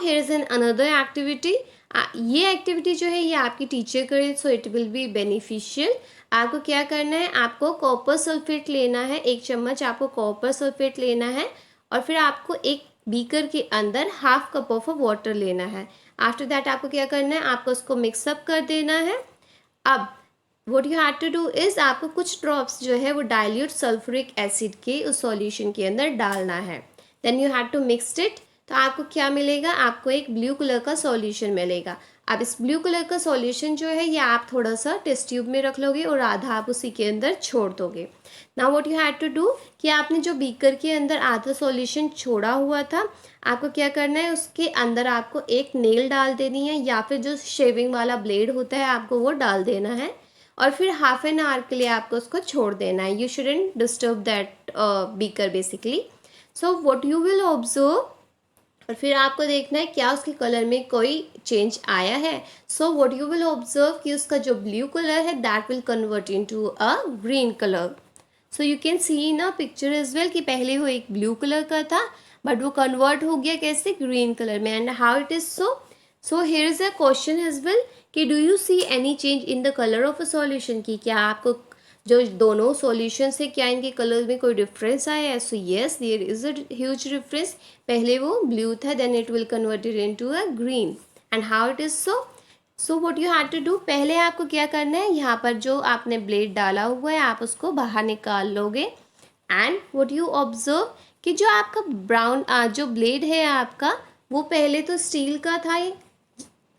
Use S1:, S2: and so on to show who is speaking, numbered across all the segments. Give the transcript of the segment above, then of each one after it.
S1: Here is an another activity. ये activity जो है ये आपकी टीचर करे, सो इट विल बी बेनिफिशियल। आपको क्या करना है, आपको कॉपर सल्फेट लेना है, 1 चम्मच आपको कॉपर सल्फेट लेना है और फिर आपको एक बीकर के अंदर हाफ कप ऑफ वाटर लेना है। आफ्टर दैट आपको क्या करना है, आपको उसको मिक्सअप कर देना है। अब what you have to do is आपको कुछ ड्रॉप्स जो है वो डाइल्यूट सल्फ्यूरिक एसिड के उस सॉल्यूशन के अंदर डालना है। Then you have to mix it. तो आपको क्या मिलेगा, आपको एक ब्लू कलर का सॉल्यूशन मिलेगा। अब इस ब्लू कलर का सॉल्यूशन जो है ये आप थोड़ा सा टेस्ट ट्यूब में रख लोगे और आधा आप उसी के अंदर छोड़ दोगे। Now what you have to do कि आपने जो बीकर के अंदर आधा सॉल्यूशन छोड़ा हुआ था, आपको क्या करना है, उसके अंदर आपको एक नेल डाल देनी है या फिर जो शेविंग वाला ब्लेड होता है आपको वो डाल देना है और फिर हाफ एन आवर के लिए आपको उसको छोड़ देना है। You shouldn't disturb that beaker basically. So what you will observe, और फिर आपको देखना है क्या उसके कलर में कोई चेंज आया है। So what you will observe कि उसका जो ब्लू कलर है that will convert into a green colour. So you can see in a picture as well कि पहले वो एक ब्लू कलर का था बट वो कन्वर्ट हो गया कैसे, ग्रीन कलर में। And how it is so here is a question as well कि do you see any change in the colour of a solution, कि क्या आपको जो दोनों सॉल्यूशन से क्या इनके कलर में कोई डिफरेंस आया है। So yes there is a huge difference. पहले वो ब्लू था then it will converted into a green. And how it is so what you have to do, पहले आपको क्या करना है, यहाँ पर जो आपने ब्लेड डाला हुआ है आप उसको बाहर निकाल लोगे। एंड व्हाट यू ऑब्जर्व कि जो आपका ब्राउन जो ब्लेड है आपका वो पहले तो स्टील का था ये,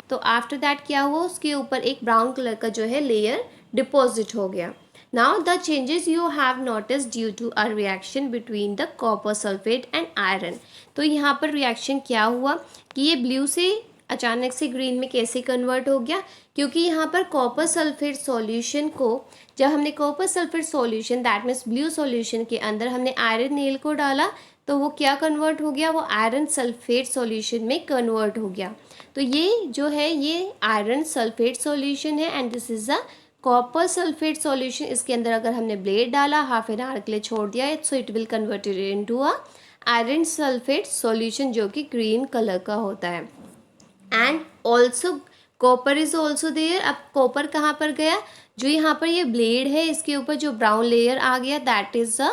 S1: तो आफ्टर दैट क्या हुआ, उसके ऊपर एक ब्राउन कलर का जो है लेयर डिपॉजिट हो गया। Now the changes you have notice due to a reaction between the copper sulphate and iron. तो यहाँ पर रिएक्शन क्या हुआ कि ये ब्लू से अचानक से ग्रीन में कैसे कन्वर्ट हो गया, क्योंकि यहाँ पर कॉपर सल्फेट सॉल्यूशन को, जब हमने copper sulphate solution that means blue solution के अंदर हमने आयरन नेल को डाला तो वो क्या कन्वर्ट हो गया, वो आयरन सल्फेट सॉल्यूशन में कन्वर्ट हो गया। तो ये जो है ये आयरन सल्फेट सॉल्यूशन है and this is a copper sulphate solution. इसके अंदर अगर हमने ब्लेड डाला हाफ एन आवर के लिए छोड़ दिया है so it will converted into a iron sulphate solution जो कि ग्रीन कलर का होता है। And also copper is also there. अब कॉपर कहाँ पर गया, जो यहाँ पर ये ब्लेड है इसके ऊपर जो ब्राउन लेयर आ गया दैट इज अ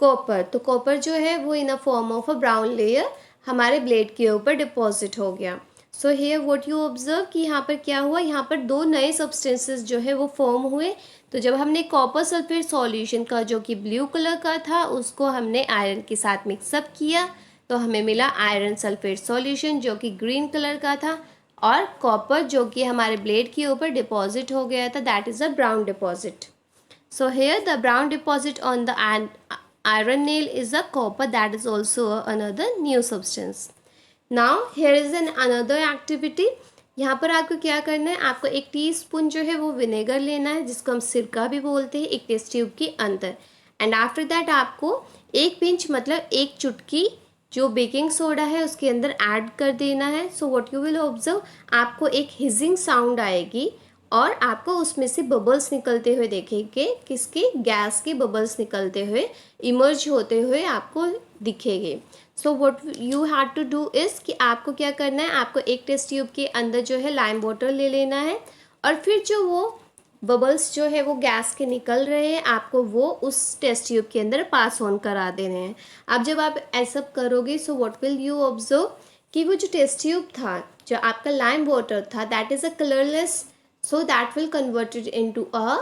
S1: कॉपर। तो कॉपर जो है वो in a form of a brown layer हमारे ब्लेड के ऊपर डिपॉजिट हो गया। So here what you observe कि यहाँ पर क्या हुआ, यहाँ पर दो नए सब्सटेंसेस जो है वो फॉर्म हुए। तो जब हमने कॉपर सल्फेट सॉल्यूशन का जो कि ब्लू कलर का था उसको हमने आयरन के साथ मिक्सअप किया तो हमें मिला आयरन सल्फेट सॉल्यूशन जो कि ग्रीन कलर का था, और कॉपर जो कि हमारे ब्लेड के ऊपर डिपॉजिट हो गया था that is a brown deposit. So here the brown deposit on the iron nail is a copper, that is also another new substance. Now here is an another activity. यहाँ पर आपको क्या करना है, आपको एक टीस्पून जो है वो विनेगर लेना है जिसको हम सिरका भी बोलते हैं, एक टेस्ट ट्यूब के अंदर। एंड आफ्टर दैट आपको एक पिंच मतलब एक चुटकी जो बेकिंग सोडा है उसके अंदर ऐड कर देना है। So what you will observe, आपको एक हिजिंग साउंड आएगी और आपको उसमें से बबल्स निकलते हुए देखेंगे, किसके, गैस के बबल्स निकलते हुए इमर्ज होते हुए आपको दिखेंगे। So what you have to do is कि आपको क्या करना है, आपको एक टेस्ट ट्यूब के अंदर जो है लाइम वाटर ले लेना है और फिर जो वो बबल्स जो है वो गैस के निकल रहे हैं आपको वो उस टेस्ट ट्यूब के अंदर पास ऑन करा देने हैं। अब जब आप ऐसा करोगे so what will you observe कि वो जो टेस्ट ट्यूब था, जो आपका लाइम वाटर था that is a colourless, so that will convert it into a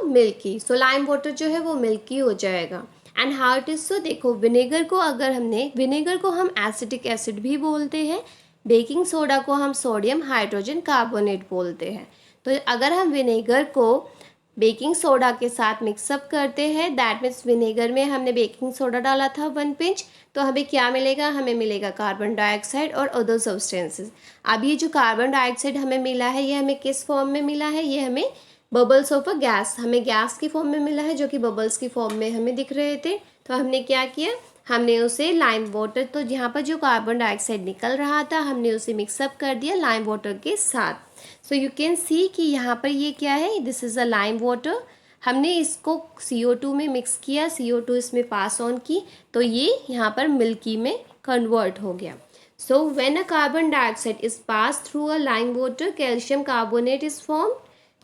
S1: milky। so lime water जो है वो मिल्की हो जाएगा। एंड हाउ इट इज, सो देखो विनेगर को अगर हमने, विनेगर को हम एसिटिक एसिड भी बोलते हैं, बेकिंग सोडा को हम सोडियम हाइड्रोजन कार्बोनेट बोलते हैं। तो अगर हम विनेगर को बेकिंग सोडा के साथ मिक्सअप करते हैं दैट मीन्स विनेगर में हमने बेकिंग सोडा डाला था 1 पिंच, तो हमें क्या मिलेगा, हमें मिलेगा कार्बन डाइऑक्साइड और अदर सब्सटेंसेस। अब ये जो कार्बन डाइऑक्साइड हमें मिला है ये हमें किस फॉर्म में मिला है, ये हमें बबल्स ऑफ अ गैस, हमें गैस की फॉर्म में मिला है जो कि बबल्स की फॉर्म में हमें दिख रहे थे। तो हमने क्या किया, हमने उसे लाइम वाटर, तो यहाँ पर जो कार्बन डाइऑक्साइड निकल रहा था हमने उसे मिक्सअप कर दिया लाइम वाटर के साथ। सो यू कैन सी कि यहाँ पर ये क्या है, this is a lime water हमने इसको CO2 में मिक्स किया, CO2 इसमें पास ऑन की, तो ये यहाँ पर मिल्की में कन्वर्ट हो गया. So when a carbon dioxide is pass through a lime water, calcium carbonate is form,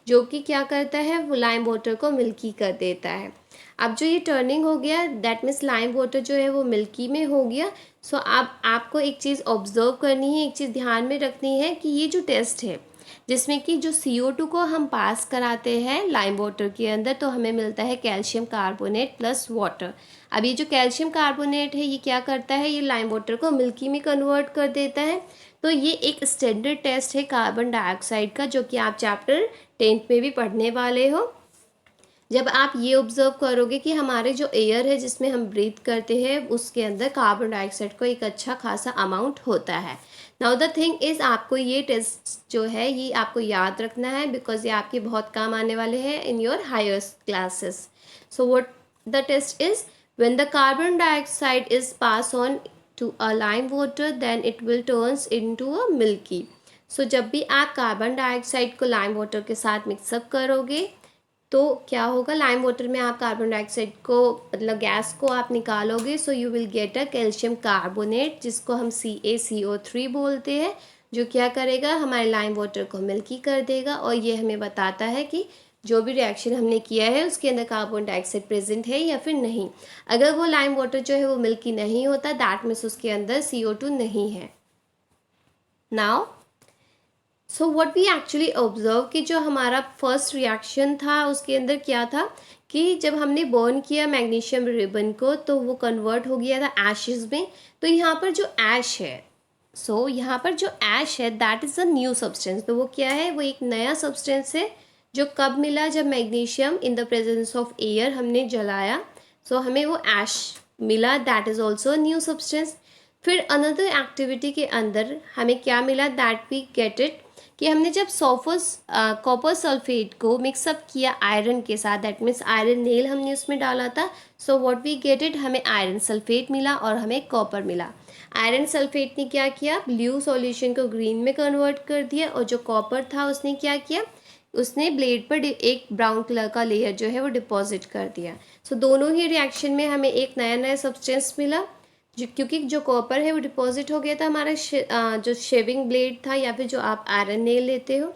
S1: जो कि क्या करता है, वो लाइम वाटर को मिल्की कर देता है. अब जो ये टर्निंग हो गया, दैट मीन्स लाइम वाटर जो है वो मिल्की में हो गया. सो अब आपको एक चीज़ ऑब्जर्व करनी है, एक चीज़ ध्यान में रखनी है कि ये जो टेस्ट है जिसमें कि जो CO2 को हम पास कराते हैं लाइम वाटर के अंदर, तो हमें मिलता है कैल्शियम कार्बोनेट प्लस वाटर. अब ये जो कैल्शियम कार्बोनेट है ये क्या करता है, ये लाइम वाटर को मिल्की में कन्वर्ट कर देता है. तो ये एक स्टैंडर्ड टेस्ट है कार्बन डाइऑक्साइड का, जो कि आप चैप्टर 10 में भी पढ़ने वाले हो. जब आप ये ऑब्जर्व करोगे कि हमारे जो एयर है जिसमें हम ब्रीथ करते हैं उसके अंदर कार्बन डाइऑक्साइड का एक अच्छा खासा अमाउंट होता है. नाउ द थिंग इज़, आपको ये टेस्ट जो है ये आपको याद रखना है, बिकॉज ये आपके बहुत काम आने वाले हैं in your higher classes. So what the test is, when the carbon dioxide is pass on to a lime water then it will turns into a milky. सो जब भी आप कार्बन डाइऑक्साइड को लाइम वाटर के साथ mix up करोगे तो क्या होगा, लाइम वाटर में आप कार्बन डाइऑक्साइड को मतलब गैस को आप निकालोगे. So you will get a calcium carbonate, जिसको हम CaCO3 बोलते हैं, जो क्या करेगा, हमारे लाइम वाटर को मिल्की कर देगा. और ये हमें बताता है कि जो भी रिएक्शन हमने किया है उसके अंदर कार्बन डाइऑक्साइड प्रेजेंट है या फिर नहीं. अगर वो लाइम वाटर जो है वो मिल्की नहीं होता, दैट मीन्स उसके अंदर CO2 नहीं है. Now so what we actually observe कि जो हमारा फर्स्ट रिएक्शन था उसके अंदर क्या था कि जब हमने बर्न किया मैग्नीशियम रिबन को तो वो कन्वर्ट हो गया था एशेस में. तो यहाँ पर जो ऐश है, यहाँ पर जो ऐश है that is a new substance. तो वो क्या है, वो एक नया सब्सटेंस है जो कब मिला, जब magnesium in the presence of air हमने जलाया. हमें वो ऐश मिला, that is also a new substance. फिर अनदर एक्टिविटी के अंदर हमें क्या मिला, दैट वी गेट इट कि हमने जब कॉपर सल्फेट को मिक्सअप किया आयरन के साथ, दैट मीन्स आयरन नेल हमने उसमें डाला था. So what we get it, हमें आयरन सल्फेट मिला और हमें कॉपर मिला. आयरन सल्फेट ने क्या किया, ब्लू सॉल्यूशन को ग्रीन में कन्वर्ट कर दिया, और जो कॉपर था उसने क्या किया, उसने ब्लेड पर एक ब्राउन कलर का लेयर जो है वो डिपॉजिट कर दिया. दोनों ही रिएक्शन में हमें एक नया नया सब्सटेंस मिला, क्योंकि जो कॉपर है वो डिपॉजिट हो गया था हमारा जो शेविंग ब्लेड था या फिर जो आप आयरन नेल लेते हो.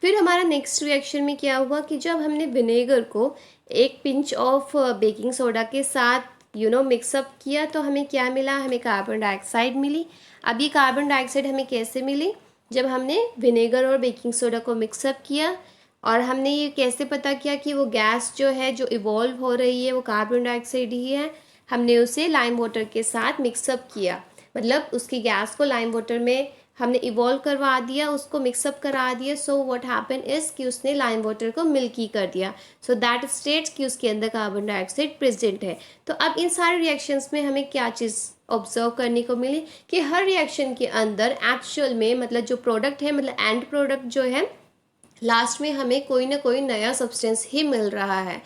S1: फिर हमारा नेक्स्ट रिएक्शन में क्या हुआ कि जब हमने विनेगर को एक पिंच ऑफ बेकिंग सोडा के साथ मिक्सअप किया तो हमें क्या मिला, हमें कार्बन डाइऑक्साइड मिली. अब ये कार्बन डाइऑक्साइड हमें कैसे मिली, जब हमने विनेगर और बेकिंग सोडा को मिक्सअप किया. और हमने ये कैसे पता किया कि वो गैस जो है जो इवॉल्व हो रही है वो कार्बन डाइऑक्साइड ही है, हमने उसे लाइम वाटर के साथ मिक्सअप किया. मतलब उसकी गैस को लाइम वाटर में हमने इवॉल्व करवा दिया, उसको मिक्सअप करा दिया. व्हाट हैपन इज़ कि उसने लाइम वाटर को मिल्की कर दिया. दैट स्टेट्स कि उसके अंदर कार्बन डाइऑक्साइड प्रेजेंट है. तो अब इन सारे रिएक्शंस में हमें क्या चीज़ ऑब्जर्व करने को मिली कि हर रिएक्शन के अंदर एक्चुअल में मतलब जो प्रोडक्ट है, मतलब एंड प्रोडक्ट जो है, लास्ट में हमें कोई ना कोई नया सब्सटेंस ही मिल रहा है.